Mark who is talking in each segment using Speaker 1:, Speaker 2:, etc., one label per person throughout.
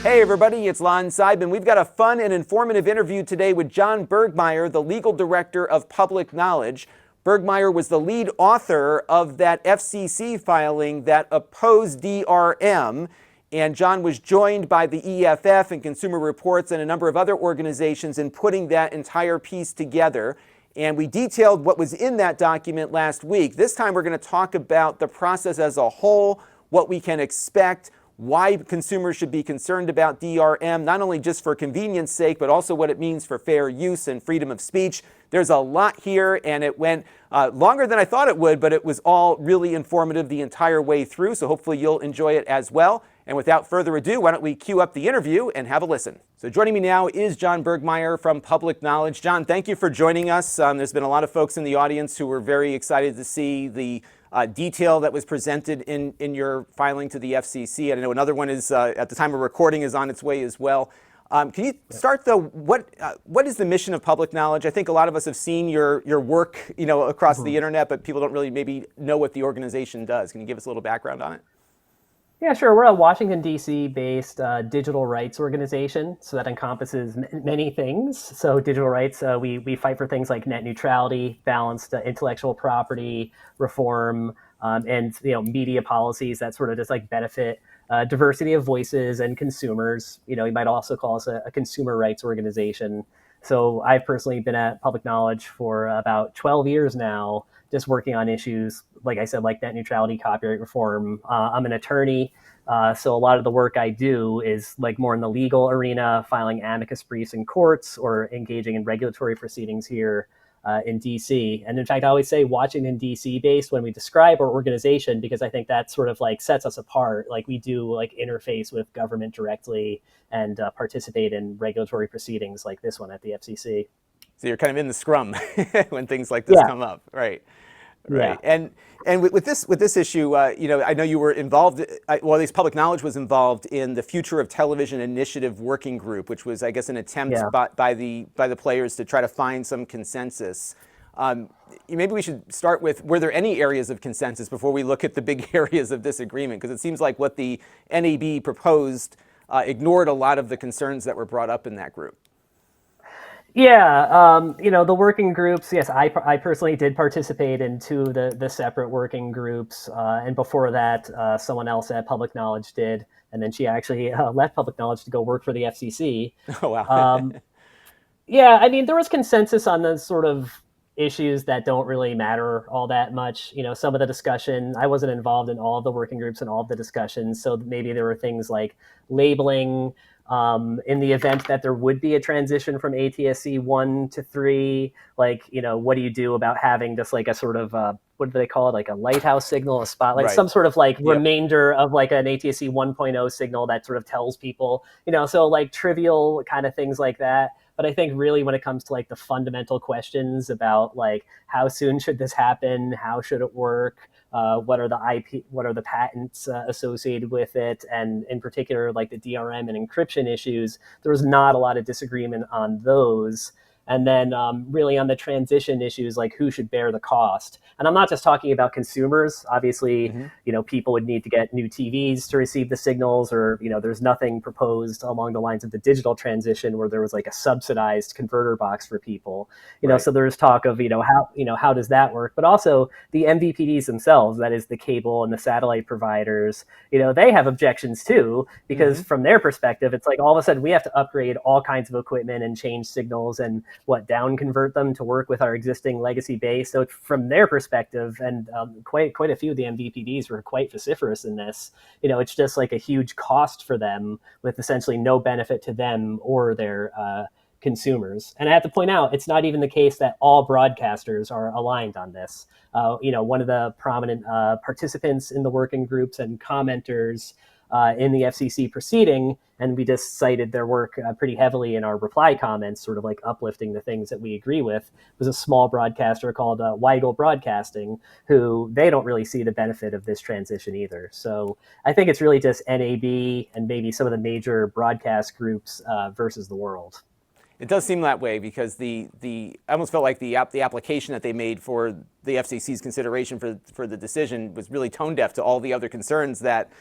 Speaker 1: Hey everybody, it's Lon.TV. We've got a fun and informative interview today with John Bergmayer, the legal director of Public Knowledge. Bergmayer was the lead author of that FCC filing that opposed DRM, and John was joined by the EFF and Consumer Reports and a number of other organizations in putting that entire piece together. And we detailed what was in that document last week. This time we're going to talk about the process as a whole, what we can expect, why consumers should be concerned about DRM, not only just for convenience sake, but also what it means for fair use and freedom of speech. There's a lot here, and it went longer than I thought it would, but it was all really informative the entire way through, so hopefully you'll enjoy it as well. And without further ado, why don't we cue up the interview and have a listen. So joining me now is John Bergmayer from Public Knowledge. John, thank you for joining us. There's been a lot of folks in the audience who were very excited to see the detail that was presented in your filing to the FCC. And I know another one is, at the time of recording, is on its way as well. Can you start though, what is the mission of Public Knowledge? I think a lot of us have seen your work, across the internet, but people don't really maybe know what the organization does. Can you give us a little background on it?
Speaker 2: Yeah, sure. We're a Washington, D.C. based digital rights organization. So that encompasses many things. So digital rights, we fight for things like net neutrality, balanced intellectual property reform, and media policies that sort of just like benefit diversity of voices and consumers. You might also call us a consumer rights organization. So I've personally been at Public Knowledge for about 12 years now, just working on issues, like I said, like net neutrality, copyright reform. I'm an attorney, so a lot of the work I do is like more in the legal arena, filing amicus briefs in courts or engaging in regulatory proceedings here in DC. And in fact, I always say Washington, DC based when we describe our organization, because I think that sort of like sets us apart. Like we do like interface with government directly and participate in regulatory proceedings like this one at the FCC.
Speaker 1: So you're kind of in the scrum when things like this come up, right? Right.
Speaker 2: Yeah.
Speaker 1: And with this issue, I know you were involved. At least Public Knowledge was involved in the Future of Television Initiative Working Group, which was, I guess, an attempt by the players to try to find some consensus. Maybe we should start with: were there any areas of consensus before we look at the big areas of disagreement? Because it seems like what the NAB proposed ignored a lot of the concerns that were brought up in that group.
Speaker 2: Yeah, the working groups, yes, I personally did participate in two of the separate working groups. And before that, someone else at Public Knowledge did. And then she actually left Public Knowledge to go work for the FCC.
Speaker 1: Oh, wow.
Speaker 2: Yeah, I mean, there was consensus on the sort of issues that don't really matter all that much. Some of the discussion, I wasn't involved in all of the working groups and all of the discussions. So maybe there were things like labeling, in the event that there would be a transition from ATSC 1 to 3, like, what do you do about having just like a sort of, what do they call it? Like a lighthouse signal, a spotlight, some sort of like remainder of like an ATSC 1.0 signal that sort of tells people, so like trivial kind of things like that. But I think really when it comes to like the fundamental questions about like how soon should this happen, how should it work, what are the IP, what are the patents associated with it, and in particular like the DRM and encryption issues, there was not a lot of disagreement on those. And then really on the transition issues, like who should bear the cost. And I'm not just talking about consumers. Obviously, people would need to get new TVs to receive the signals, or, there's nothing proposed along the lines of the digital transition where there was like a subsidized converter box for people. So there's talk of, how does that work? But also the MVPDs themselves, that is the cable and the satellite providers, they have objections too, because from their perspective, it's like all of a sudden we have to upgrade all kinds of equipment and change signals and down convert them to work with our existing legacy base. So from their perspective, and quite a few of the MVPDs were quite vociferous in this, it's just like a huge cost for them with essentially no benefit to them or their consumers. And I have to point out, it's not even the case that all broadcasters are aligned on this. One of the prominent participants in the working groups and commenters in the FCC proceeding, and we just cited their work pretty heavily in our reply comments, sort of like uplifting the things that we agree with, was a small broadcaster called Weigel Broadcasting, who they don't really see the benefit of this transition either. So I think it's really just NAB and maybe some of the major broadcast groups versus the world.
Speaker 1: It does seem that way because I almost felt like the application that they made for the FCC's consideration for the decision was really tone deaf to all the other concerns that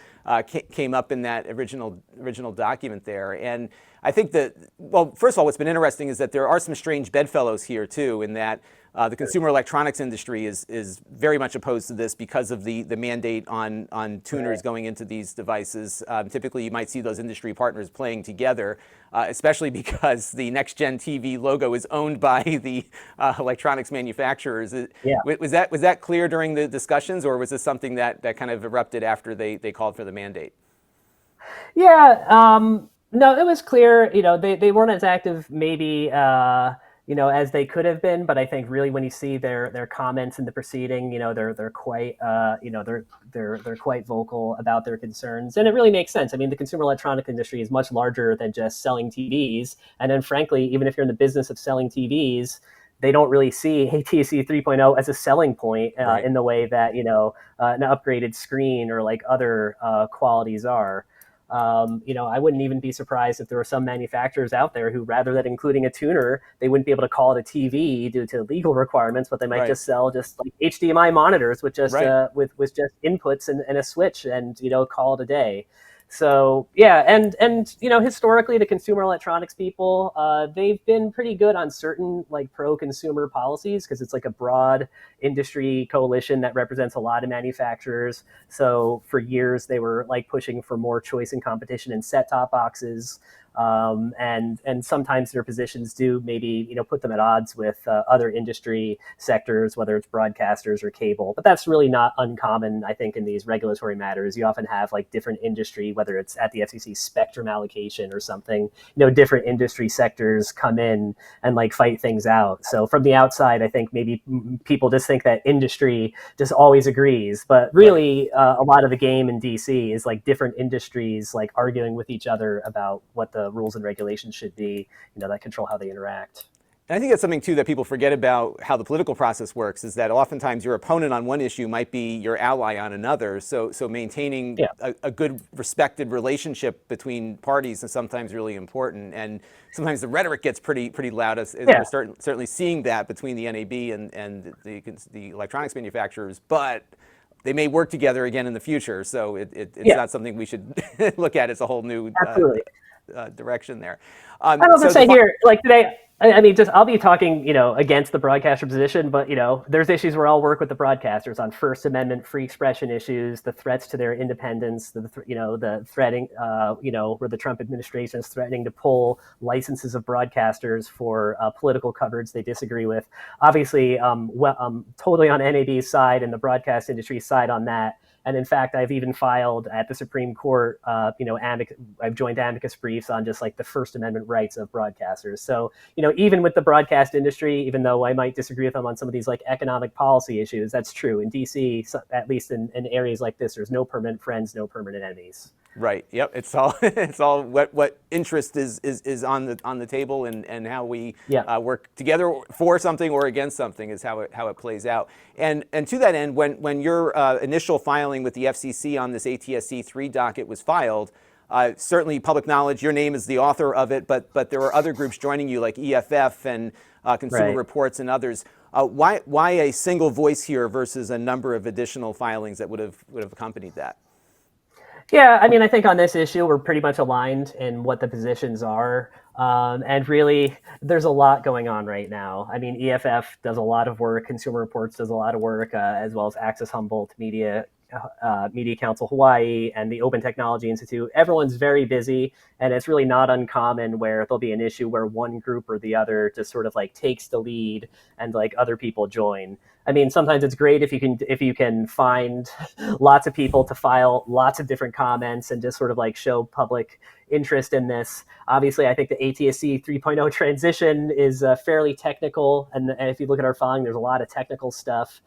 Speaker 1: came up in that original document there. And I think that, well, first of all, what's been interesting is that there are some strange bedfellows here too, in that the consumer electronics industry is very much opposed to this because of the mandate on tuners going into these devices. Typically, you might see those industry partners playing together, especially because the next-gen TV logo is owned by the electronics manufacturers.
Speaker 2: Yeah.
Speaker 1: Was that clear during the discussions, or was this something that kind of erupted after they called for the mandate?
Speaker 2: Yeah, no, it was clear. They weren't as active, maybe, as they could have been. But I think really, when you see their comments in the proceeding, they're quite, they're quite vocal about their concerns, and it really makes sense. I mean, the consumer electronics industry is much larger than just selling TVs, and then frankly, even if you're in the business of selling TVs, they don't really see ATSC 3.0 as a selling point
Speaker 1: Right.
Speaker 2: in the way that an upgraded screen or like other qualities are. I wouldn't even be surprised if there were some manufacturers out there who, rather than including a tuner, they wouldn't be able to call it a TV due to legal requirements, but they might just sell just like HDMI monitors with just with just inputs and a switch, and call it a day. So yeah, and historically, the consumer electronics people, they've been pretty good on certain like pro-consumer policies because it's like a broad industry coalition that represents a lot of manufacturers. So for years, they were like pushing for more choice and competition in set-top boxes. And sometimes their positions do maybe put them at odds with other industry sectors, whether it's broadcasters or cable. But that's really not uncommon, I think, in these regulatory matters. You often have like different industry, whether it's at the FCC spectrum allocation or something. Different industry sectors come in and like fight things out. So from the outside, I think maybe people just think that industry just always agrees, but really a lot of the game in DC is like different industries like arguing with each other about what the rules and regulations should be, that control how they interact.
Speaker 1: And I think that's something too that people forget about how the political process works, is that oftentimes your opponent on one issue might be your ally on another. So maintaining a good respected relationship between parties is sometimes really important. And sometimes the rhetoric gets pretty loud, as we're certainly seeing that between the NAB and the electronics manufacturers. But they may work together again in the future. So it's not something we should look at as a whole new direction there.
Speaker 2: I don't just say here, like today, I mean, just I'll be talking, against the broadcaster position, but there's issues where I'll work with the broadcasters on First Amendment free expression issues, the threats to their independence, the threatening, where the Trump administration is threatening to pull licenses of broadcasters for political coverage they disagree with. Obviously, I'm totally on NAB's side and the broadcast industry's side on that. And in fact, I've even filed at the Supreme Court, I've joined amicus briefs on just like the First Amendment rights of broadcasters. So, even with the broadcast industry, even though I might disagree with them on some of these like economic policy issues, that's true. In DC, at least in areas like this, there's no permanent friends, no permanent enemies.
Speaker 1: Right. Yep. It's all what interest is on the table, and how we work together for something or against something is how it plays out. And to that end, when your initial filing with the FCC on this ATSC 3 docket was filed, certainly public knowledge, your name is the author of it, but there were other groups joining you like EFF and Consumer Reports and others. Why a single voice here versus a number of additional filings that would have accompanied that?
Speaker 2: Yeah, I mean, I think on this issue, we're pretty much aligned in what the positions are. And really, there's a lot going on right now. I mean, EFF does a lot of work, Consumer Reports does a lot of work, as well as Access Humboldt Media Council Hawaii and the Open Technology Institute. Everyone's very busy, and it's really not uncommon where there'll be an issue where one group or the other just sort of like takes the lead and like other people join. I mean, sometimes it's great if you can find lots of people to file lots of different comments and just sort of like show public interest in this. Obviously, I think the ATSC 3.0 transition is fairly technical, and if you look at our filing, there's a lot of technical stuff,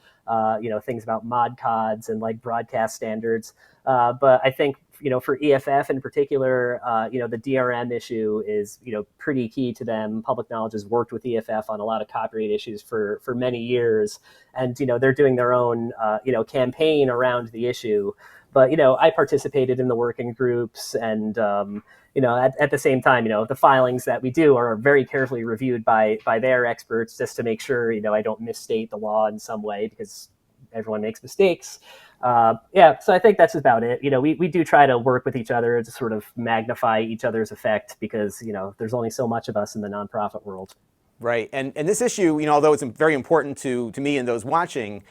Speaker 2: things about mod cods and like broadcast standards. But I think for EFF in particular, the DRM issue is, pretty key to them. Public Knowledge has worked with EFF on a lot of copyright issues for many years. And, they're doing their own, campaign around the issue. But, I participated in the working groups, and, at the same time, the filings that we do are very carefully reviewed by their experts, just to make sure, I don't misstate the law in some way, because everyone makes mistakes. So I think that's about it. We do try to work with each other to sort of magnify each other's effect, because, there's only so much of us in the nonprofit world.
Speaker 1: Right. And this issue, although it's very important to me and those watching,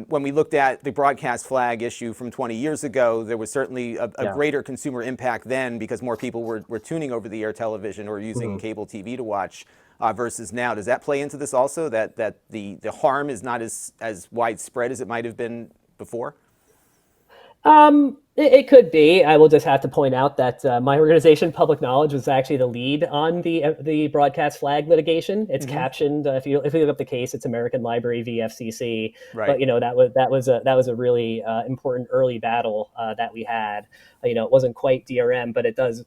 Speaker 1: when we looked at the broadcast flag issue from 20 years ago, there was certainly a greater consumer impact then, because more people were tuning over the air television or using cable TV to watch versus now. Does that play into this also, that the harm is not as widespread as it might have been before?
Speaker 2: It could be. I will just have to point out that my organization, Public Knowledge, was actually the lead on the broadcast flag litigation. It's captioned. If you look up the case, it's American Library v. FCC.
Speaker 1: Right.
Speaker 2: But that was a really important early battle that we had. It wasn't quite DRM, but it does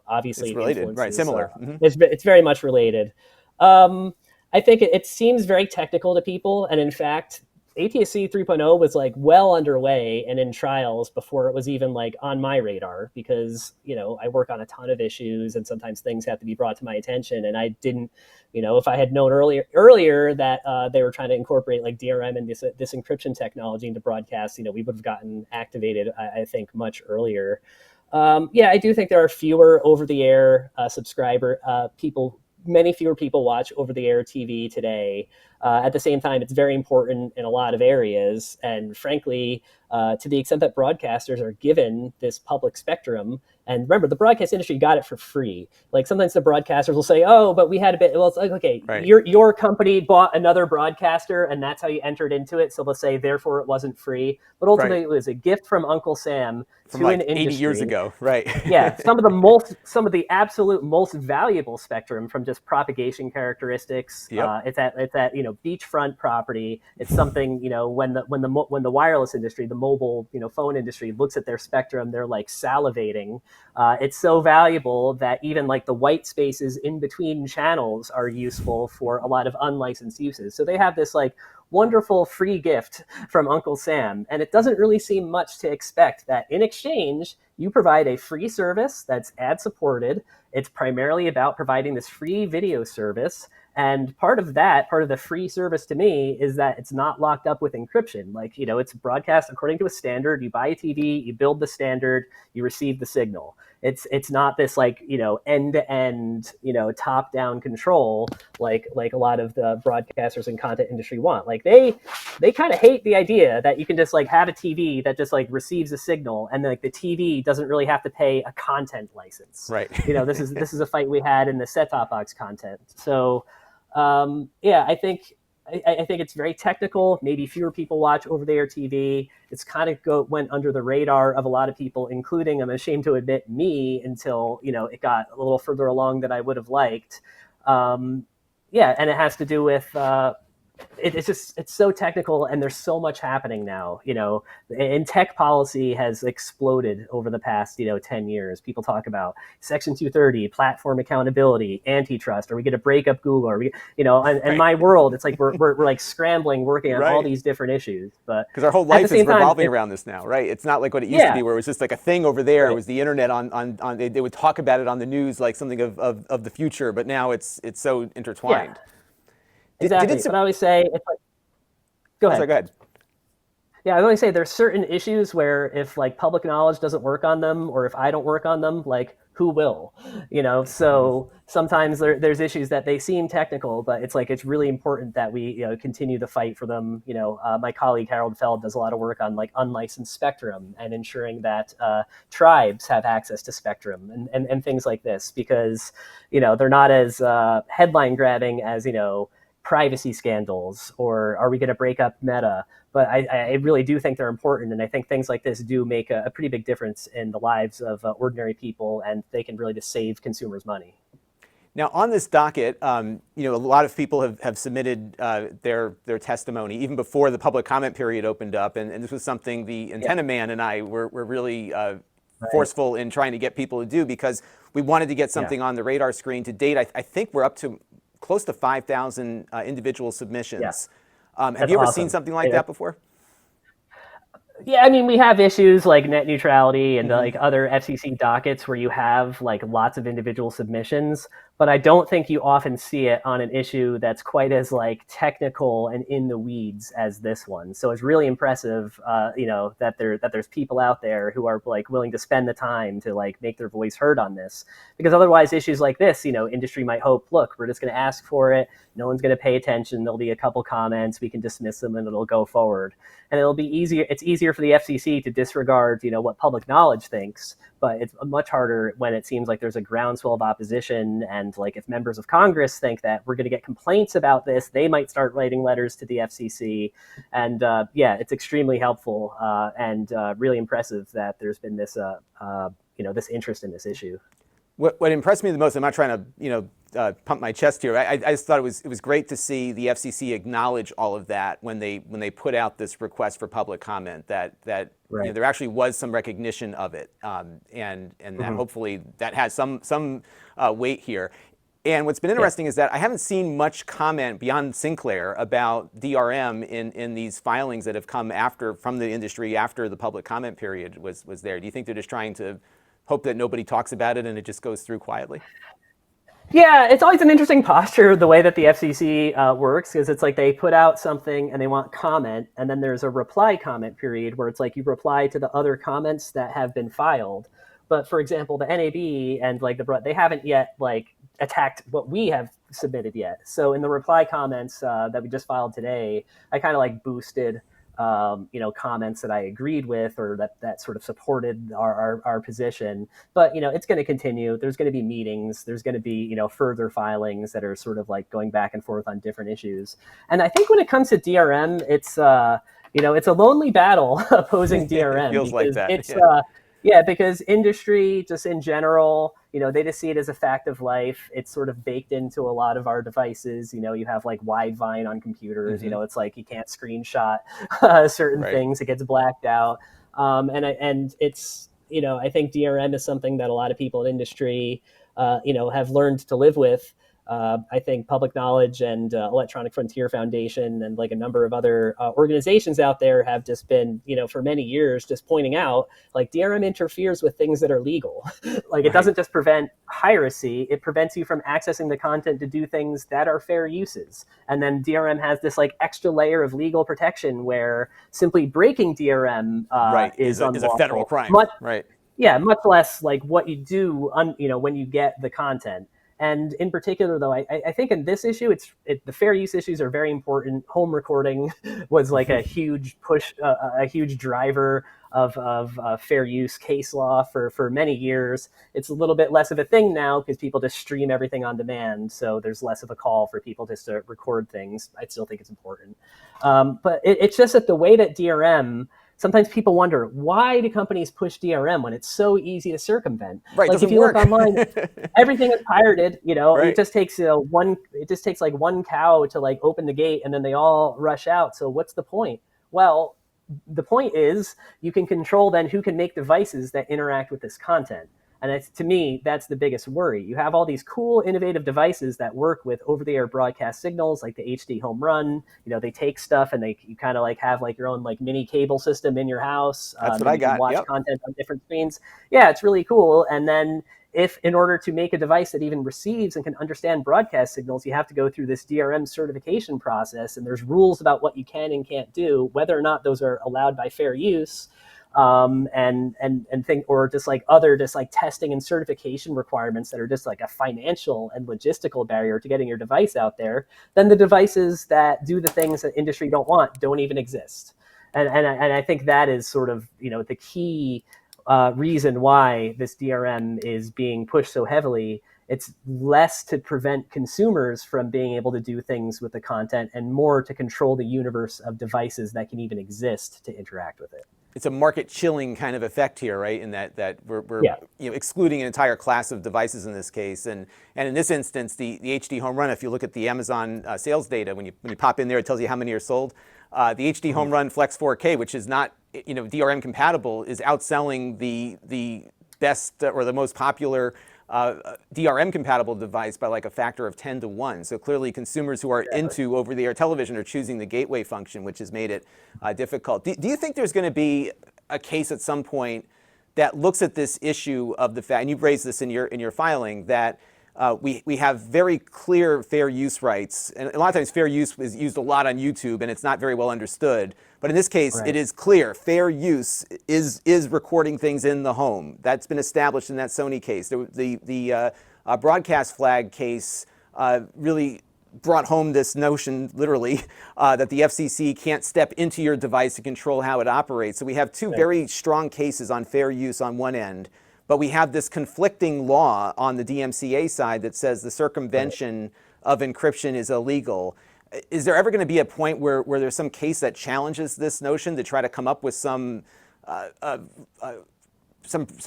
Speaker 2: obviously
Speaker 1: it's related, right? Similar.
Speaker 2: It's very much related. I think it seems very technical to people, and in fact, ATSC 3.0 was like well underway and in trials before it was even like on my radar, because, I work on a ton of issues and sometimes things have to be brought to my attention. And I didn't, if I had known earlier that they were trying to incorporate like DRM and this encryption technology into broadcast, we would have gotten activated, I think, much earlier. I do think there are fewer over-the-air people. Many fewer people watch over-the-air TV today. At the same time, it's very important in a lot of areas. And frankly, to the extent that broadcasters are given this public spectrum, and remember, the broadcast industry got it for free. Like sometimes the broadcasters will say, "Oh, but we had a bit." Well, it's like, okay, right. Your company bought another broadcaster, and that's how you entered into it. So let's say, therefore, it wasn't free. But ultimately, It was a gift from Uncle Sam to an industry
Speaker 1: 80 years ago, right?
Speaker 2: Yeah, some of the absolute most valuable spectrum from just propagation characteristics.
Speaker 1: Yep.
Speaker 2: It's at beachfront property. It's something when the wireless industry, the mobile phone industry looks at their spectrum, they're like salivating. It's so valuable that even like the white spaces in between channels are useful for a lot of unlicensed uses. So they have this like wonderful free gift from Uncle Sam, and it doesn't really seem much to expect that in exchange you provide a free service that's ad supported. It's primarily about providing this free video service. And part of the free service to me is that it's not locked up with encryption. Like, it's broadcast according to a standard. You buy a TV, you build the standard, you receive the signal. It's not this like, end-to-end, top-down control like a lot of the broadcasters and content industry want. Like they kind of hate the idea that you can just like have a TV that just like receives a signal, and like the TV doesn't really have to pay a content license.
Speaker 1: Right.
Speaker 2: This is a fight we had in the set-top box content. So I think it's very technical. Maybe fewer people watch over-the-air TV. It's kind of went under the radar of a lot of people, including, I'm ashamed to admit, me, until it got a little further along than I would have liked. And it has to do with it's so technical, and there's so much happening now. And tech policy has exploded over the past 10 years. People talk about Section 230, platform accountability, antitrust. Are we going to break up Google? Are we, in my world, it's like we're like scrambling, working on all these different issues. But
Speaker 1: because our whole life is revolving around this now, right? It's not like what it used to be, where it was just like a thing over there. Right. It was the internet on they would talk about it on the news like something of the future, but now it's so intertwined.
Speaker 2: Yeah. Exactly. But I always say, it's like, go ahead.
Speaker 1: Sorry, go ahead.
Speaker 2: Yeah, I always say there's certain issues where if like public knowledge doesn't work on them, or if I don't work on them, like who will? So sometimes there's issues that they seem technical, but it's like it's really important that we continue to fight for them. My colleague Harold Feld does a lot of work on like unlicensed spectrum and ensuring that tribes have access to spectrum and things like this, because they're not as headline grabbing as privacy scandals, or are we going to break up Meta? But I really do think they're important, and I think things like this do make a pretty big difference in the lives of ordinary people, and they can really just save consumers money.
Speaker 1: Now, on this docket, a lot of people have submitted their testimony even before the public comment period opened up, and this was something the Antenna Man and I were really forceful in trying to get people to do, because we wanted to get something on the radar screen. To date, I think we're up to close to 5,000 individual submissions.
Speaker 2: Yeah.
Speaker 1: Have you ever seen something like that before?
Speaker 2: Yeah, I mean, we have issues like net neutrality and like other FCC dockets where you have like lots of individual submissions, but I don't think you often see it on an issue that's quite as like technical and in the weeds as this one. So it's really impressive, that there's people out there who are like willing to spend the time to like make their voice heard on this, because otherwise issues like this, industry might hope, look, we're just going to ask for it. No one's going to pay attention. There'll be a couple comments. We can dismiss them and it'll go forward. And it'll be easier. It's easier for the FCC to disregard, what public knowledge thinks, but it's much harder when it seems like there's a groundswell of opposition. And like if members of Congress think that we're going to get complaints about this, they might start writing letters to the FCC. And it's extremely helpful and really impressive that there's been this, this interest in this issue.
Speaker 1: What impressed me the most, I'm not trying to pump my chest here. I just thought it was great to see the FCC acknowledge all of that when they put out this request for public comment. That
Speaker 2: Right.
Speaker 1: there actually was some recognition of it, and that hopefully that has some weight here. And what's been interesting is that I haven't seen much comment beyond Sinclair about DRM in these filings that have come from the industry after the public comment period was there. Do you think they're just trying to hope that nobody talks about it and it just goes through quietly?
Speaker 2: Yeah, it's always an interesting posture, the way that the FCC works, because it's like they put out something and they want comment, and then there's a reply comment period where it's like you reply to the other comments that have been filed. But for example, the NAB and like they haven't yet like attacked what we have submitted yet. So in the reply comments that we just filed today, I kind of like boosted comments that I agreed with or that sort of supported our position. But, it's going to continue. There's going to be meetings. There's going to be, further filings that are sort of like going back and forth on different issues. And I think when it comes to DRM, it's a lonely battle opposing DRM.
Speaker 1: It feels like that.
Speaker 2: It's, because industry just in general, they just see it as a fact of life. It's sort of baked into a lot of our devices. You have like Widevine on computers. It's like you can't screenshot certain things. It gets blacked out. And it's, I think DRM is something that a lot of people in industry, have learned to live with. I think Public Knowledge and Electronic Frontier Foundation and like a number of other organizations out there have just been, for many years, just pointing out like DRM interferes with things that are legal. Like it doesn't just prevent piracy, it prevents you from accessing the content to do things that are fair uses. And then DRM has this like extra layer of legal protection where simply breaking DRM is
Speaker 1: a federal crime.
Speaker 2: Much less like what you do when you get the content. And in particular, though, I think in this issue, the fair use issues are very important. Home recording was like a huge push, a huge driver of fair use case law for many years. It's a little bit less of a thing now because people just stream everything on demand. So there's less of a call for people just to record things. I still think it's important. But it's just that the way that DRM, sometimes people wonder, why do companies push DRM when it's so easy to circumvent?
Speaker 1: Right,
Speaker 2: like if you look online, everything is pirated. It just takes like one cow to like open the gate, and then they all rush out. So what's the point? Well, the point is you can control then who can make devices that interact with this content. And to me, that's the biggest worry. You have all these cool, innovative devices that work with over-the-air broadcast signals, like the HD Home Run. They take stuff and you kind of like have like your own like mini cable system in your house.
Speaker 1: That's what I got.
Speaker 2: You can watch content on different screens. Yeah, it's really cool. And then if in order to make a device that even receives and can understand broadcast signals, you have to go through this DRM certification process, and there's rules about what you can and can't do, whether or not those are allowed by fair use. Or just like other just like testing and certification requirements that are just like a financial and logistical barrier to getting your device out there, then the devices that do the things that industry don't want don't even exist. And I think that is sort of, the key reason why this DRM is being pushed so heavily. It's less to prevent consumers from being able to do things with the content and more to control the universe of devices that can even exist to interact with it.
Speaker 1: It's a market chilling kind of effect here, right? In that we're excluding an entire class of devices in this case, and in this instance, the HD Home Run. If you look at the Amazon sales data, when you pop in there, it tells you how many are sold. The HD Home Run Flex 4K, which is not DRM compatible, is outselling the best or the most popular DRM compatible device by like a factor of 10 to 1. So clearly consumers who are into over-the-air television are choosing the gateway function, which has made it difficult. Do you think there's going to be a case at some point that looks at this issue of the fact, and you've raised this in your filing, that we have very clear fair use rights, and a lot of times fair use is used a lot on YouTube, and it's not very well understood. But in this case, it is clear fair use is recording things in the home. That's been established in that Sony case. The broadcast flag case really brought home this notion, literally, that the FCC can't step into your device to control how it operates. So we have two very strong cases on fair use on one end, but we have this conflicting law on the DMCA side that says the circumvention of encryption is illegal. Is there ever going to be a point where there's some case that challenges this notion to try to come up with some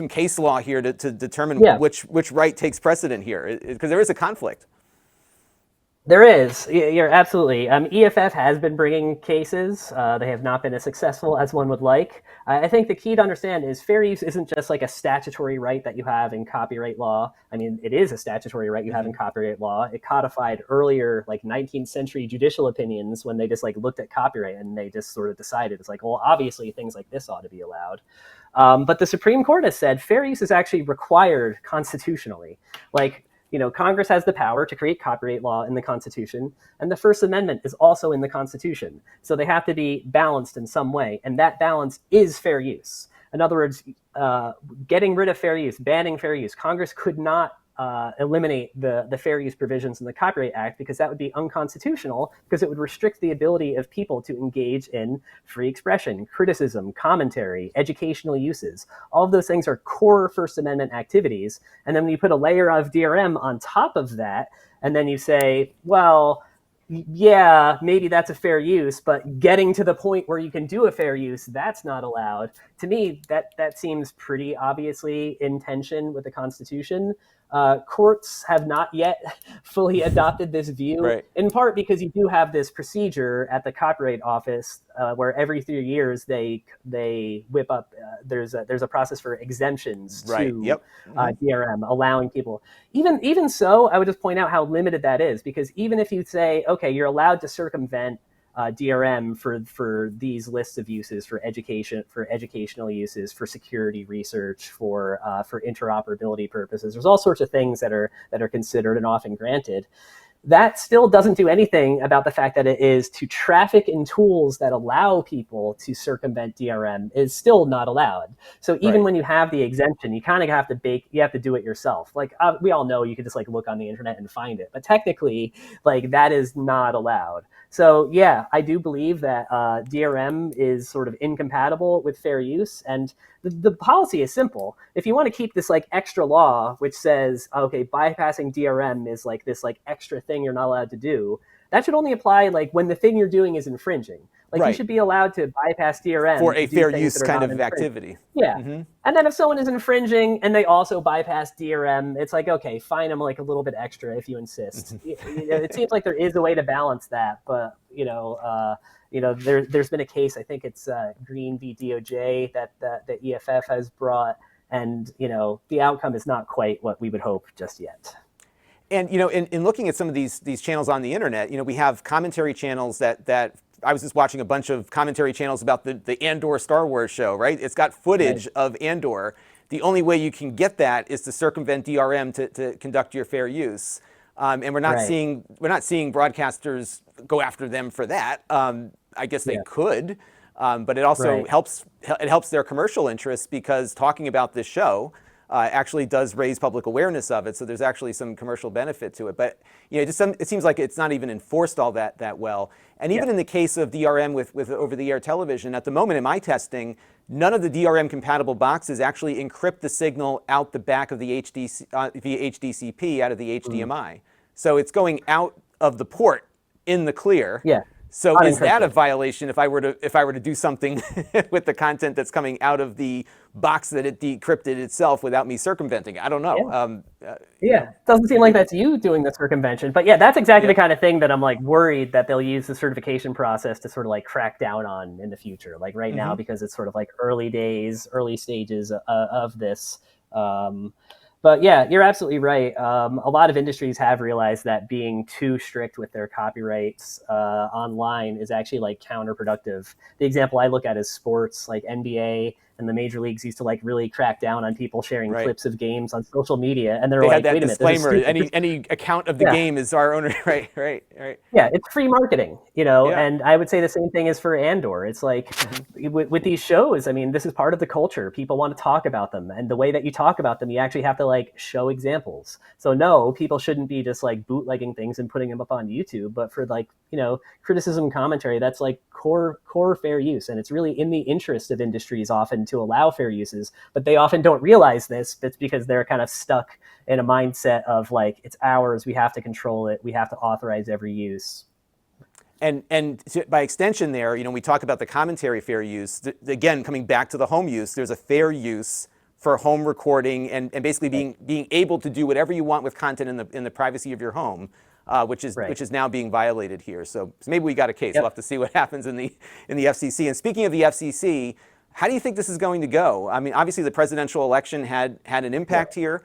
Speaker 1: case law here to determine which right takes precedent here? Because there is a conflict.
Speaker 2: There is. You're absolutely. EFF has been bringing cases. They have not been as successful as one would like. I think the key to understand is fair use isn't just like a statutory right that you have in copyright law. I mean, it is a statutory right you have in copyright law. It codified earlier, like 19th century judicial opinions when they just like looked at copyright and they just sort of decided it's like, well, obviously things like this ought to be allowed. But the Supreme Court has said fair use is actually required constitutionally. Like, you know, Congress has the power to create copyright law in the Constitution, and the First Amendment is also in the Constitution. So they have to be balanced in some way, and that balance is fair use. In other words, getting rid of fair use, banning fair use, Congress could not eliminate the fair use provisions in the Copyright Act because that would be unconstitutional because it would restrict the ability of people to engage in free expression, criticism, commentary, educational uses. All of those things are core First Amendment activities. And then when you put a layer of DRM on top of that, and then you say, well, yeah, maybe that's a fair use, but getting to the point where you can do a fair use, that's not allowed. To me, that seems pretty obviously in tension with the Constitution. Courts have not yet fully adopted this view, in part because you do have this procedure at the Copyright Office where every 3 years they whip up. There's a process for exemptions to DRM, allowing people. Even so, I would just point out how limited that is, because even if you say, okay, you're allowed to circumvent DRM for these lists of uses, for education, for educational uses, for security research, for interoperability purposes. There's all sorts of things that are considered and often granted. That still doesn't do anything about the fact that it is to traffic in tools that allow people to circumvent DRM is still not allowed. So even when you have the exemption, you kind of have to do it yourself. Like we all know you can just like look on the internet and find it, but technically like that is not allowed. So yeah, I do believe that DRM is sort of incompatible with fair use, and the policy is simple. If you want to keep this like extra law which says, okay, bypassing DRM is like this like extra thing you're not allowed to do, that should only apply like when the thing you're doing is infringing. Like you should be allowed to bypass DRM
Speaker 1: for a fair use kind of activity.
Speaker 2: Yeah. And then if someone is infringing and they also bypass DRM, it's like, okay, fine them like a little bit extra if you insist. It seems like there is a way to balance that, but there's been a case, I think it's Green v. DOJ that the EFF has brought, and the outcome is not quite what we would hope just yet.
Speaker 1: And in looking at some of these channels on the internet, we have commentary channels that I was just watching a bunch of commentary channels about the Andor Star Wars show, right? It's got footage of Andor. The only way you can get that is to circumvent DRM to conduct your fair use. And we're not seeing broadcasters go after them for that. I guess they could, but it also helps their commercial interests, because talking about this show actually does raise public awareness of it. So there's actually some commercial benefit to it. But it seems like it's not even enforced all that well. And even in the case of DRM with over-the-air television, at the moment in my testing, none of the DRM compatible boxes actually encrypt the signal out the back of the via HDCP out of the HDMI. So it's going out of the port in the clear.
Speaker 2: Yeah.
Speaker 1: So is that a violation if I were to do something with the content that's coming out of the box that it decrypted itself without me circumventing it? I don't know.
Speaker 2: It doesn't seem like that's you doing the circumvention, but that's exactly the kind of thing that I'm like worried that they'll use the certification process to sort of like crack down on in the future. Like right now, because it's sort of like early stages of this. But yeah, you're absolutely right. A lot of industries have realized that being too strict with their copyrights online is actually like counterproductive. The example I look at is sports, like NBA and the major leagues used to like really crack down on people sharing
Speaker 1: Right.
Speaker 2: clips of games on social media, and they're
Speaker 1: They had
Speaker 2: like,
Speaker 1: that
Speaker 2: "Wait a minute, this is
Speaker 1: disclaimer.
Speaker 2: stupid."
Speaker 1: Any account of the
Speaker 2: Yeah,
Speaker 1: game is our owner. Right. Right. Right.
Speaker 2: yeah, it's free marketing, you know.
Speaker 1: Yeah.
Speaker 2: And I would say the same thing is for Andor. It's like
Speaker 1: Hmm.
Speaker 2: with these shows, I mean, this is part of the culture. People want to talk about them, and the way that you talk about them, you actually have to like show examples. So no, people shouldn't be just like bootlegging things and putting them up on YouTube. But for like, you know, criticism commentary, that's like core fair use, and it's really in the interest of industries often to allow fair uses. But they often don't realize this. It's because they're kind of stuck in a mindset of like, it's ours, we have to control it, we have to authorize every use.
Speaker 1: And by extension there, you know, we talk about the commentary fair use. Again, coming back to the home use, there's a fair use for home recording and basically being able to do whatever you want with content in the privacy of your home, which
Speaker 2: Right.
Speaker 1: is now being violated here. So maybe we got a case.
Speaker 2: Yep.
Speaker 1: We'll have to see what happens in the FCC. And speaking of the FCC, how do you think this is going to go? I mean, obviously the presidential election had an impact here.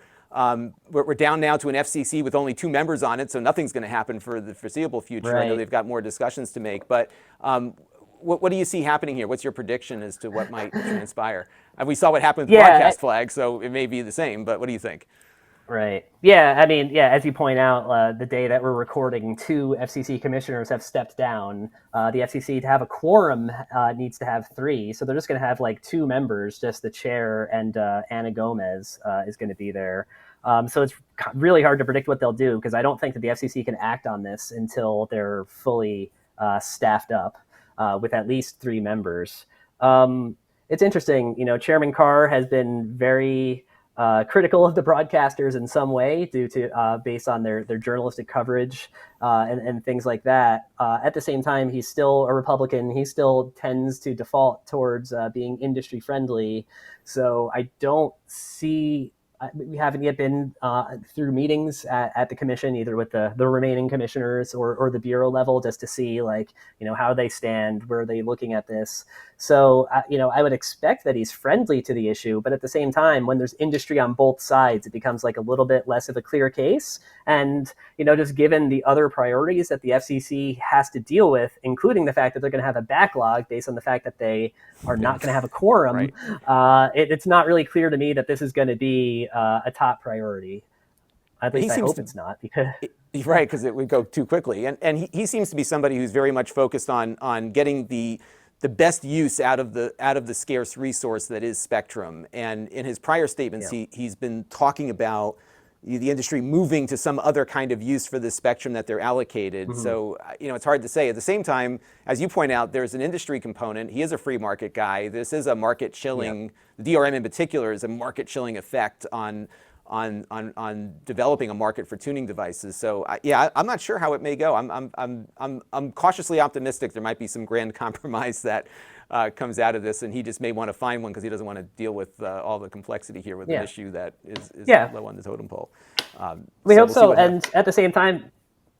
Speaker 1: We're down now to an FCC with only 2 members on it, so nothing's going to happen for the foreseeable future. I know
Speaker 2: Right.
Speaker 1: they've got more discussions to make, but what do you see happening here? What's your prediction as to what might transpire? And we saw what happened with
Speaker 2: Yeah.
Speaker 1: broadcast flags, so it may be the same, but what do you think?
Speaker 2: Right. Yeah. I mean, yeah, as you point out, the day that we're recording, 2 FCC commissioners have stepped down. The FCC, to have a quorum, needs to have 3. So they're just going to have like 2 members, just the chair and Ana Gomez is going to be there. So it's really hard to predict what they'll do, because I don't think that the FCC can act on this until they're fully staffed up with at least 3 members. It's interesting. You know, Chairman Carr has been very critical of the broadcasters in some way due to based on their journalistic coverage and things like that. At the same time, he's still a Republican. He still tends to default towards being industry friendly. So I don't see. We haven't yet been through meetings at the commission, either with the remaining commissioners or the bureau level, just to see like, you know, how they stand, where are they looking at this. So, you know, I would expect that he's friendly to the issue, but at the same time, when there's industry on both sides, it becomes like a little bit less of a clear case. And, you know, just given the other priorities that the FCC has to deal with, including the fact that they're going to have a backlog based on the fact that they are not going to have a quorum,
Speaker 1: Right.
Speaker 2: it's not really clear to me that this is going to be a top priority. At least I hope it's not, because
Speaker 1: Right, because it would go too quickly. And he seems to be somebody who's very much focused on getting the best use out of the scarce resource that is spectrum. And in his prior statements, he's been talking about the industry moving to some other kind of use for the spectrum that they're allocated. Mm-hmm. So, you know, it's hard to say. At the same time, as you point out, there's an industry component. He is a free market guy. This is a market chilling, the DRM in particular is a market chilling effect on developing a market for tuning devices. So I'm not sure how it may go. I'm cautiously optimistic there might be some grand compromise that comes out of this, and he just may want to find one because he doesn't want to deal with all the complexity here with an issue that is low on the totem pole.
Speaker 2: We hope so. And at the same time,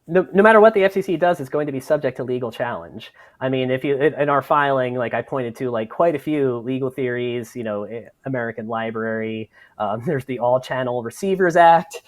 Speaker 2: no matter what the FCC does, it's going to be subject to legal challenge. I mean, if you in our filing, like I pointed to, like quite a few legal theories. You know, American Library. There's the All Channel Receivers Act,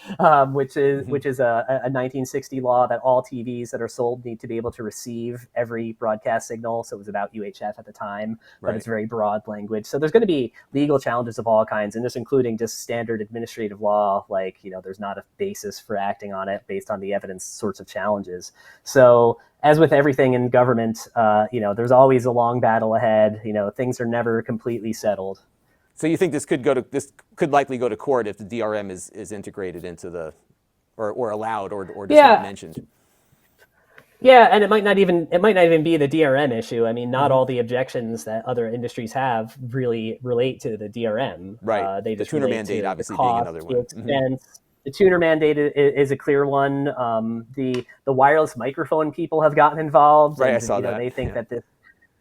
Speaker 2: which is a 1960 law that all TVs that are sold need to be able to receive every broadcast signal. So it was about UHF at the time, but it's very broad language. So there's going to be legal challenges of all kinds, and this including just standard administrative law, like, you know, there's not a basis for acting on it based on the evidence sorts of challenges. So as with everything in government, you know, there's always a long battle ahead. You know, things are never completely settled.
Speaker 1: So you think this could likely go to court if the DRM is integrated into the, or allowed or just not mentioned?
Speaker 2: Yeah, and it might not even be the DRM issue. I mean, not all the objections that other industries have really relate to the DRM.
Speaker 1: Right.
Speaker 2: They just
Speaker 1: the tuner mandate obviously
Speaker 2: cost,
Speaker 1: being another one.
Speaker 2: Expense. The tuner mandate is a clear one. The wireless microphone people have gotten involved.
Speaker 1: Right,
Speaker 2: and,
Speaker 1: I saw that.
Speaker 2: They think that this.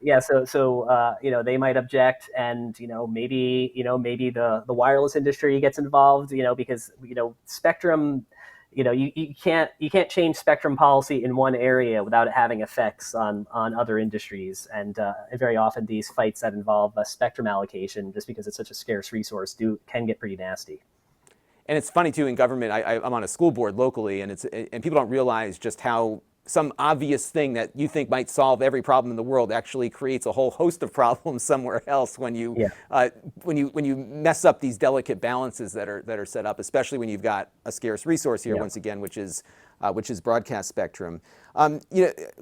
Speaker 2: Yeah, so you know, they might object, and you know, maybe the wireless industry gets involved. You know, because you know, spectrum. You know, you can't change spectrum policy in one area without it having effects on other industries, and very often these fights that involve spectrum allocation, just because it's such a scarce resource, can get pretty nasty.
Speaker 1: And it's funny too in government. I'm on a school board locally, and people don't realize just how some obvious thing that you think might solve every problem in the world actually creates a whole host of problems somewhere else when you mess up these delicate balances that are set up, especially when you've got a scarce resource here once again, which is broadcast spectrum. A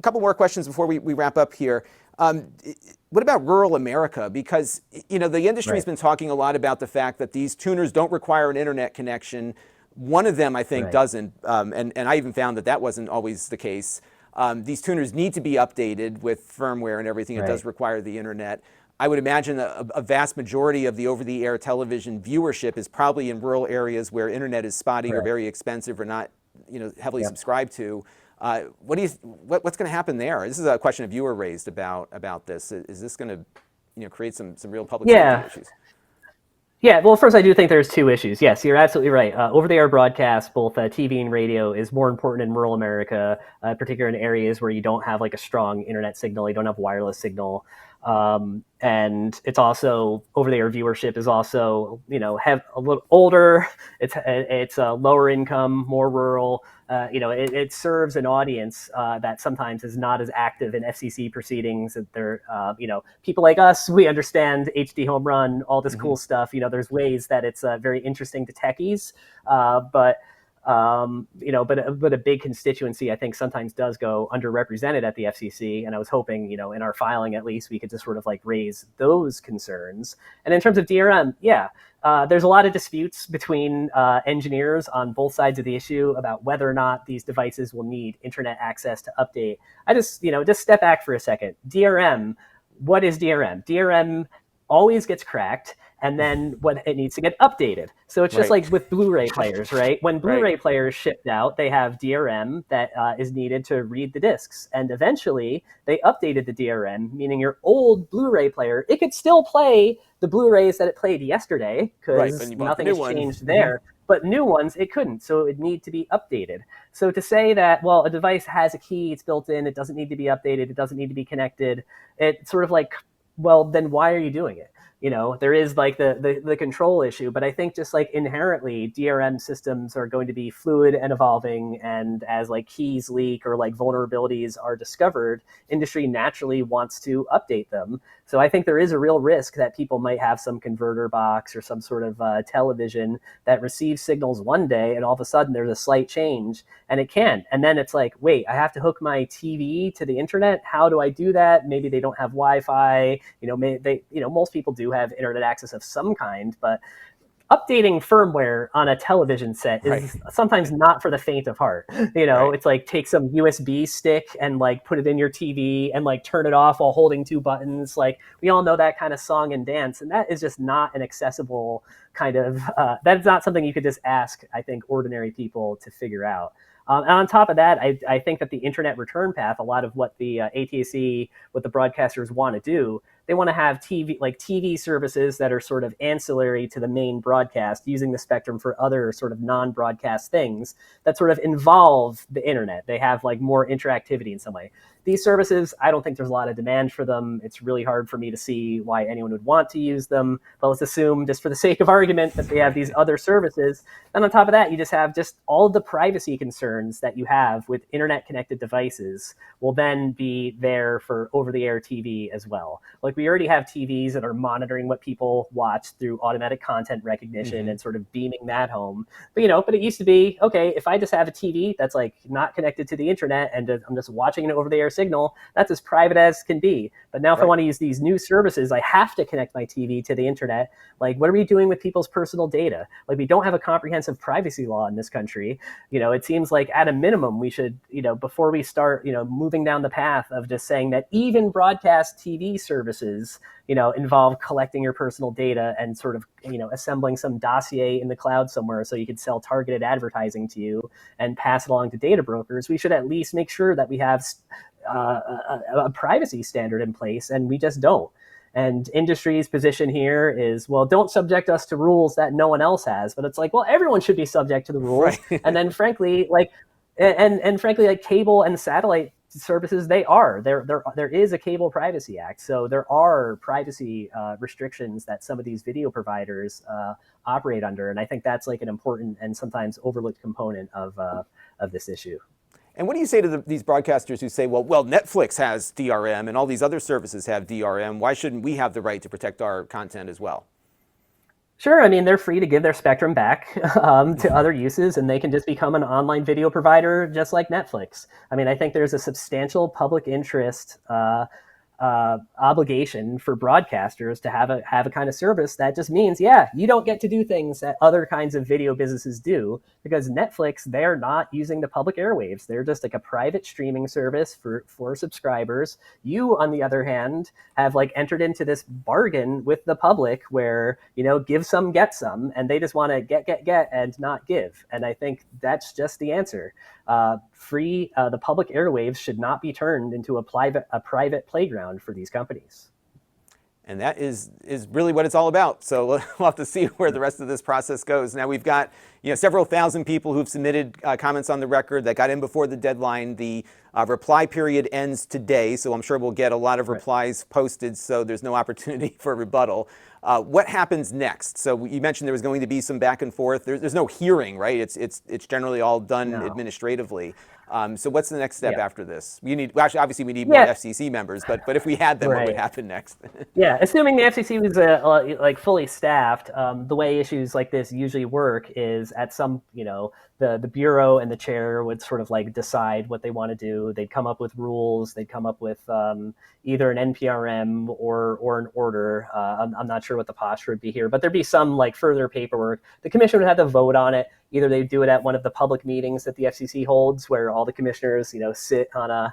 Speaker 1: couple more questions before we wrap up here. What about rural America? Because the industry's been talking a lot about the fact that these tuners don't require an internet connection. One of them, I think, doesn't, and I even found that wasn't always the case. These tuners need to be updated with firmware and everything. It does require the internet. I would imagine a vast majority of the over-the-air television viewership is probably in rural areas where internet is spotty or very expensive or not, heavily subscribed to. What's going to happen there? This is a question a viewer raised about this. Is this going to, create some real public safety issues?
Speaker 2: Yeah, well, first, I do think there's two issues. Yes, you're absolutely right. Over-the-air broadcast, both TV and radio, is more important in rural America, particularly in areas where you don't have like a strong internet signal, you don't have wireless signal. And it's also, over-the-air viewership is also, have a little older, it's lower income, more rural. It serves an audience that sometimes is not as active in FCC proceedings. They're, people like us, we understand HD home run, all this cool stuff. There's ways that it's very interesting to techies, but a big constituency, I think, sometimes does go underrepresented at the FCC. And I was hoping, in our filing, at least, we could just sort of like raise those concerns. And in terms of DRM, there's a lot of disputes between engineers on both sides of the issue about whether or not these devices will need internet access to update. I just step back for a second. DRM, what is DRM? DRM always gets cracked, and then when it needs to get updated. So it's just like with Blu-ray players, right? When Blu-ray players shipped out, they have DRM that is needed to read the discs. And eventually they updated the DRM, meaning your old Blu-ray player, it could still play the Blu-rays that it played yesterday because nothing has changed there. But new ones, it couldn't. So it would need to be updated. So to say that, well, a device has a key, it's built in, it doesn't need to be updated, it doesn't need to be connected, it's sort of like, well, then why are you doing it? There is like the control issue, but I think just like inherently DRM systems are going to be fluid and evolving. And as like keys leak or like vulnerabilities are discovered, industry naturally wants to update them. So I think there is a real risk that people might have some converter box or some sort of television that receives signals one day and all of a sudden there's a slight change and it can. And then it's like, wait, I have to hook my TV to the internet. How do I do that? Maybe they don't have Wi-Fi. Most people do have internet access of some kind, but updating firmware on a television set is sometimes not for the faint of heart. It's like take some USB stick and like put it in your TV and like turn it off while holding two buttons. Like we all know that kind of song and dance, and that is just not an accessible kind of, that's not something you could just ask, I think, ordinary people to figure out. And on top of that, I think that the internet return path, a lot of what the ATSC, what the broadcasters want to do, they want to have TV services that are sort of ancillary to the main broadcast, using the spectrum for other sort of non-broadcast things that sort of involve the internet. They have like more interactivity in some way. These services, I don't think there's a lot of demand for them. It's really hard for me to see why anyone would want to use them. But let's assume, just for the sake of argument, that they have these other services. And on top of that, you just have just all of the privacy concerns that you have with internet-connected devices will then be there for over-the-air TV as well. Like we already have TVs that are monitoring what people watch through automatic content recognition and sort of beaming that home. But it used to be, okay, if I just have a TV that's like not connected to the internet and I'm just watching an over-the-air signal, that's as private as can be. But now if I want to use these new services, I have to connect my TV to the internet. Like, what are we doing with people's personal data? Like, we don't have a comprehensive privacy law in this country. It seems like at a minimum we should, before we start, moving down the path of just saying that even broadcast TV services, involve collecting your personal data and sort of, assembling some dossier in the cloud somewhere so you could sell targeted advertising to you and pass it along to data brokers. We should at least make sure that we have a privacy standard in place, and we just don't. And industry's position here is, well, don't subject us to rules that no one else has. But it's like, well, everyone should be subject to the rules. And then frankly, like, and frankly, like cable and satellite services, there is a Cable Privacy Act, so there are privacy restrictions that some of these video providers operate under, and I think that's like an important and sometimes overlooked component of this issue.
Speaker 1: And what do you say to these broadcasters who say, well, Netflix has DRM and all these other services have DRM. Why shouldn't we have the right to protect our content as well?
Speaker 2: Sure. I mean, they're free to give their spectrum back to other uses, and they can just become an online video provider just like Netflix. I mean, I think there's a substantial public interest obligation for broadcasters to have a kind of service that just means, yeah, you don't get to do things that other kinds of video businesses do, because Netflix, they're not using the public airwaves. They're just like a private streaming service for subscribers. You, on the other hand, have like entered into this bargain with the public where, give some, get some, and they just want to get and not give. And I think that's just the answer. The public airwaves should not be turned into a private playground for these companies.
Speaker 1: And that is really what it's all about. So we'll have to see where the rest of this process goes. Now we've got several thousand people who've submitted comments on the record that got in before the deadline. The reply period ends today, so I'm sure we'll get a lot of replies posted, so there's no opportunity for rebuttal. What happens next? So you mentioned there was going to be some back and forth. There's no hearing, right? It's generally all done administratively. So what's the next step after this? Obviously we need more FCC members, but if we had them, what would happen next?
Speaker 2: Yeah, assuming the FCC was like fully staffed, the way issues like this usually work is at some, the bureau and the chair would sort of like decide what they want to do. They'd come up with rules. They'd come up with either an NPRM or an order. I'm not sure what the posture would be here, but there'd be some like further paperwork. The commission would have to vote on it. Either they do it at one of the public meetings that the FCC holds, where all the commissioners, sit on a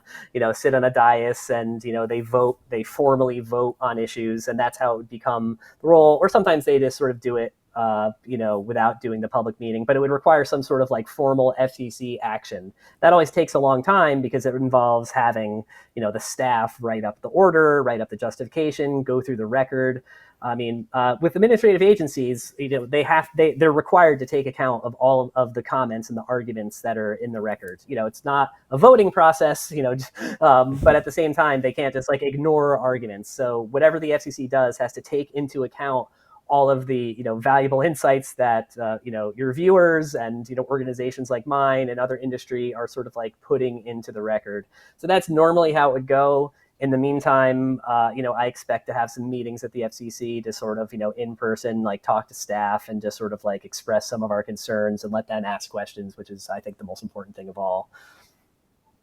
Speaker 2: dais and they formally vote on issues, and that's how it would become the role. Or sometimes they just sort of do it, without doing the public meeting, but it would require some sort of like formal FCC action. That always takes a long time because it involves having, the staff write up the order, write up the justification, go through the record. I mean, with administrative agencies, they're required to take account of all of the comments and the arguments that are in the record. It's not a voting process, but at the same time, they can't just like ignore arguments. So whatever the FCC does has to take into account all of the valuable insights that your viewers and organizations like mine and other industry are sort of like putting into the record. So that's normally how it would go. In the meantime, I expect to have some meetings at the FCC to sort of, in person, like talk to staff and just sort of like express some of our concerns and let them ask questions, which is, I think, the most important thing of all.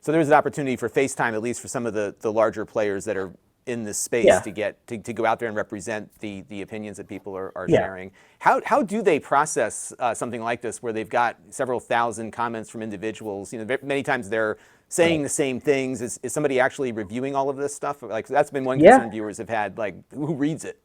Speaker 1: So there's an opportunity for FaceTime, at least for some of the larger players that are in this space to get to go out there and represent the opinions that people are sharing. How do they process something like this, where they've got several thousand comments from individuals? Many times they're saying the same things. Is somebody actually reviewing all of this stuff? Like, that's been one concern viewers have had. Like, who reads it?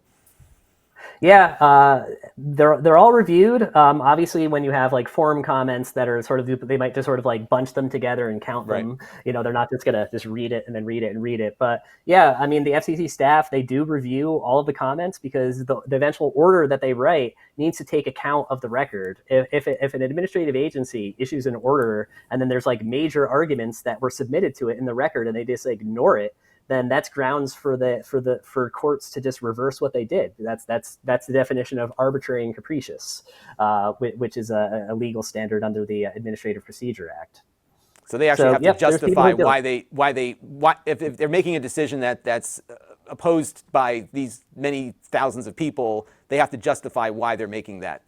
Speaker 2: Yeah, they're all reviewed. Obviously, when you have like forum comments that are sort of, they might just sort of like bunch them together and count them. They're not just gonna just read it and then read it and read it. But yeah, I mean, the FCC staff, they do review all of the comments because the eventual order that they write needs to take account of the record. If an administrative agency issues an order and then there's like major arguments that were submitted to it in the record and they just ignore it, then that's grounds for courts to just reverse what they did. That's the definition of arbitrary and capricious, which is a legal standard under the Administrative Procedure Act.
Speaker 1: So they actually have to justify why if they're making a decision that's opposed by these many thousands of people, they have to justify why they're making that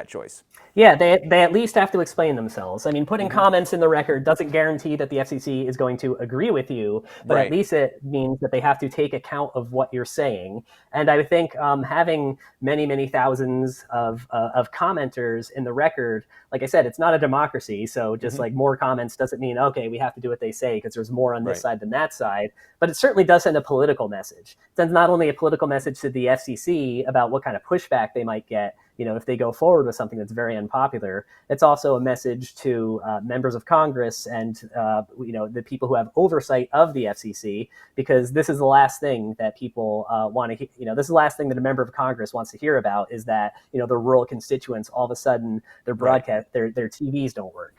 Speaker 1: choice.
Speaker 2: Yeah, they at least have to explain themselves. I mean, putting comments in the record doesn't guarantee that the FCC is going to agree with you, but at least it means that they have to take account of what you're saying. And I think having many thousands of commenters in the record, like I said, it's not a democracy. So just like more comments doesn't mean, okay, we have to do what they say because there's more on this side than that side. But it certainly does send a political message. It sends not only a political message to the FCC about what kind of pushback they might get, if they go forward with something that's very unpopular. It's also a message to members of Congress and, the people who have oversight of the FCC, because this is the last thing that people want to, this is the last thing that a member of Congress wants to hear about, is that, the rural constituents, all of a sudden their broadcast, their TVs don't work.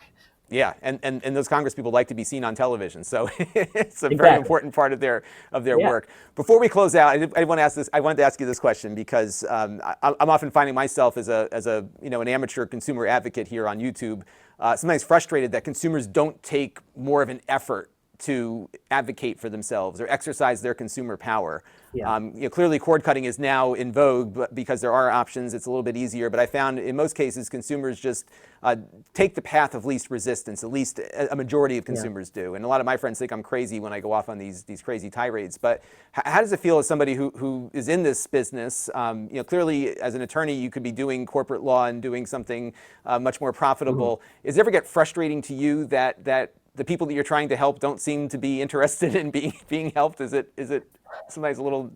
Speaker 1: Yeah, and those Congress people like to be seen on television, so it's a very
Speaker 2: Exactly.
Speaker 1: important part of their
Speaker 2: Yeah.
Speaker 1: work. Before we close out, I want to ask this. I wanted to ask you this question because I'm often finding myself as a an amateur consumer advocate here on YouTube, sometimes frustrated that consumers don't take more of an effort to advocate for themselves or exercise their consumer power.
Speaker 2: Yeah.
Speaker 1: Clearly cord cutting is now in vogue, but because there are options, it's a little bit easier. But I found in most cases, consumers just take the path of least resistance. At least a majority of consumers do. And a lot of my friends think I'm crazy when I go off on these crazy tirades. But how does it feel as somebody who is in this business? Clearly, as an attorney, you could be doing corporate law and doing something much more profitable. Does it ever get frustrating to you that the people that you're trying to help don't seem to be interested in being helped? Is it sometimes a little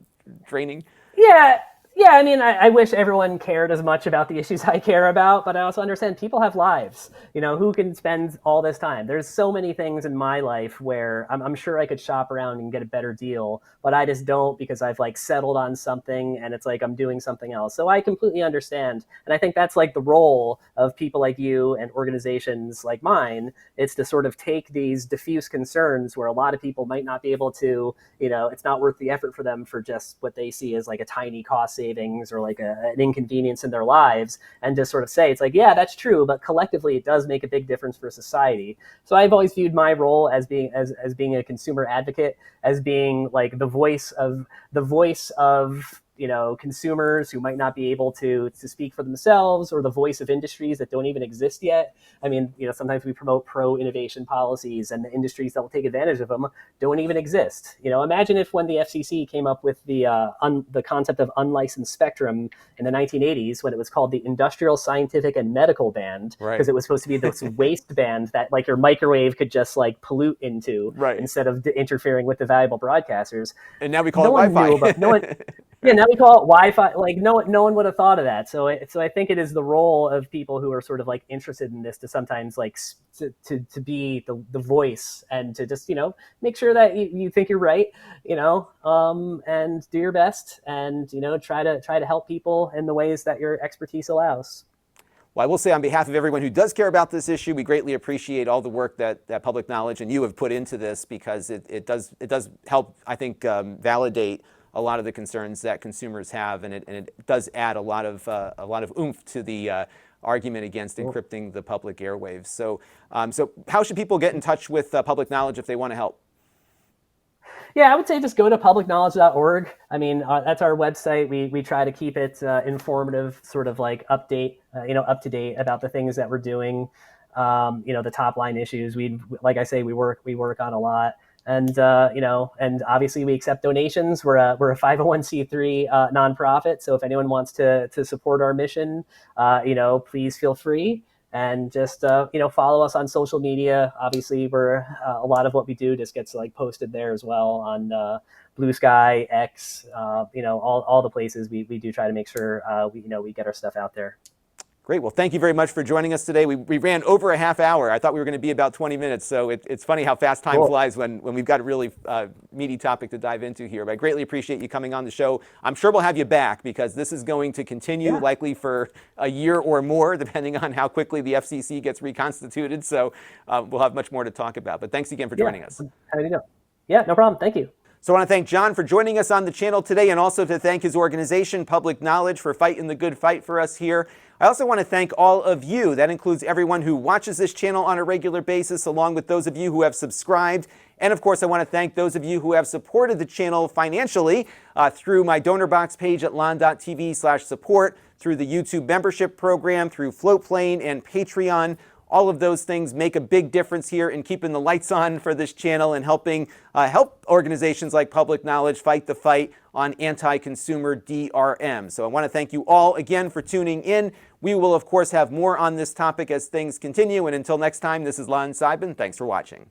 Speaker 1: draining?
Speaker 2: Yeah. Yeah, I mean, I wish everyone cared as much about the issues I care about, but I also understand people have lives. Who can spend all this time? There's so many things in my life where I'm sure I could shop around and get a better deal, but I just don't because I've settled on something and it's like I'm doing something else. So I completely understand. And I think that's the role of people like you and organizations like mine. It's to sort of take these diffuse concerns where a lot of people might not be able to, it's not worth the effort for them for just what they see as a tiny cost savings or an inconvenience in their lives, and just sort of say it's yeah, that's true, but collectively it does make a big difference for society. So I've always viewed my role as being a consumer advocate, as being the voice of consumers who might not be able to speak for themselves, or the voice of industries that don't even exist yet. I mean, sometimes we promote pro-innovation policies and the industries that will take advantage of them don't even exist. Imagine if when the FCC came up with the concept of unlicensed spectrum in the 1980s, when it was called the Industrial, Scientific, and Medical Band, because it was supposed to be this waste band that your microwave could just pollute into, instead of interfering with the valuable broadcasters.
Speaker 1: And now we call it Wi-Fi.
Speaker 2: Yeah, now we call it Wi-Fi. No one would have thought of that. So I think it is the role of people who are sort of interested in this to sometimes to be the voice, and to just make sure that you think you're right, and do your best, and try to help people in the ways that your expertise allows.
Speaker 1: Well, I will say on behalf of everyone who does care about this issue, we greatly appreciate all the work that Public Knowledge and you have put into this, because it does help, I think, validate a lot of the concerns that consumers have, and it does add a lot of oomph to the argument against encrypting the public airwaves. So how should people get in touch with Public Knowledge if they want to help?
Speaker 2: Yeah, I would say just go to publicknowledge.org. I mean, that's our website. We try to keep it informative, sort of up to date about the things that we're doing. The top line issues. Like I say, we work on a lot. And and obviously we accept donations. We're a 501c3 nonprofit. So if anyone wants to support our mission, please feel free, and just follow us on social media. Obviously, we're a lot of what we do just gets posted there as well on Blue Sky, X, all the places we do try to make sure we get our stuff out there.
Speaker 1: Great. Well, thank you very much for joining us today. We ran over a half hour. I thought we were going to be about 20 minutes. So it's funny how fast time flies when we've got a really meaty topic to dive into here. But I greatly appreciate you coming on the show. I'm sure we'll have you back, because this is going to continue likely for a year or more, depending on how quickly the FCC gets reconstituted. So we'll have much more to talk about. But thanks again for joining us.
Speaker 2: Happy to go. Yeah, no problem. Thank you.
Speaker 1: So I want to thank John for joining us on the channel today, and also to thank his organization, Public Knowledge, for fighting the good fight for us here. I also want to thank all of you. That includes everyone who watches this channel on a regular basis, along with those of you who have subscribed. And of course, I want to thank those of you who have supported the channel financially through my donor box page at Lon.TV/support, through the YouTube membership program, through Floatplane and Patreon. All of those things make a big difference here in keeping the lights on for this channel and helping help organizations like Public Knowledge fight the fight on anti-consumer DRM. So I want to thank you all again for tuning in. We will, of course, have more on this topic as things continue. And until next time, this is Lon Seidman. Thanks for watching.